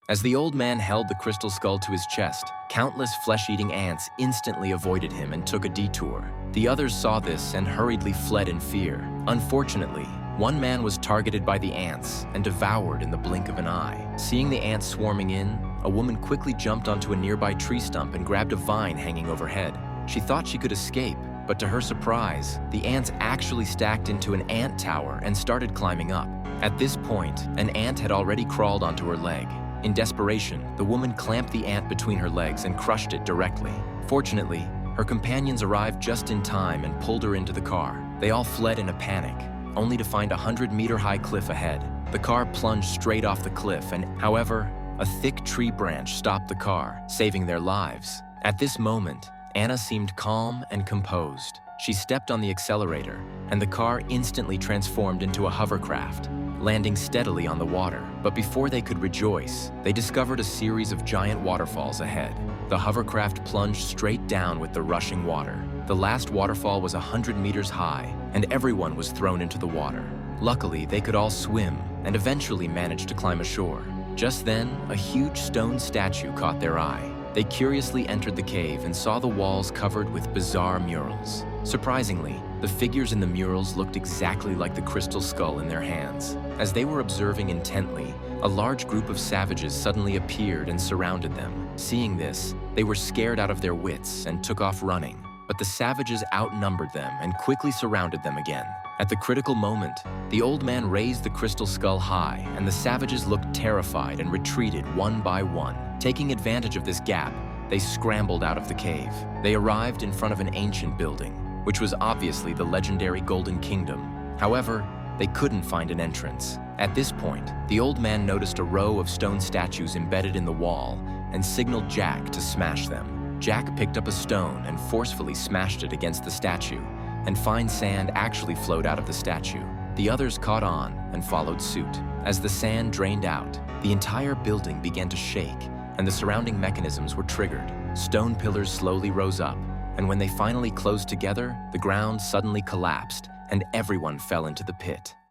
As the old man held the crystal skull to his chest, countless flesh-eating ants instantly avoided him and took a detour. The others saw this and hurriedly fled in fear. Unfortunately, one man was targeted by the ants and devoured in the blink of an eye. Seeing the ants swarming in, a woman quickly jumped onto a nearby tree stump and grabbed a vine hanging overhead. She thought she could escape, but to her surprise, the ants actually stacked into an ant tower and started climbing up. At this point, an ant had already crawled onto her leg. In desperation, the woman clamped the ant between her legs and crushed it directly. Fortunately, her companions arrived just in time and pulled her into the car. They all fled in a panic, only to find a 100-meter-high cliff ahead. The car plunged straight off the cliff, and however, a thick tree branch stopped the car, saving their lives. At this moment, Anna seemed calm and composed. She stepped on the accelerator, and the car instantly transformed into a hovercraft, landing steadily on the water. But before they could rejoice, they discovered a series of giant waterfalls ahead. The hovercraft plunged straight down with the rushing water. The last waterfall was 100 meters high, and everyone was thrown into the water. Luckily, they could all swim and eventually managed to climb ashore. Just then, a huge stone statue caught their eye. They curiously entered the cave and saw the walls covered with bizarre murals. Surprisingly, the figures in the murals looked exactly like the crystal skull in their hands. As they were observing intently, a large group of savages suddenly appeared and surrounded them. Seeing this, they were scared out of their wits and took off running. But the savages outnumbered them and quickly surrounded them again. At the critical moment, the old man raised the crystal skull high, and the savages looked terrified and retreated one by one. Taking advantage of this gap, they scrambled out of the cave. They arrived in front of an ancient building, which was obviously the legendary Golden Kingdom. However, they couldn't find an entrance. At this point, the old man noticed a row of stone statues embedded in the wall and signaled Jack to smash them. Jack picked up a stone and forcefully smashed it against the statue, and fine sand actually flowed out of the statue. The others caught on and followed suit. As the sand drained out, the entire building began to shake, and the surrounding mechanisms were triggered. Stone pillars slowly rose up, and when they finally closed together, the ground suddenly collapsed, and everyone fell into the pit.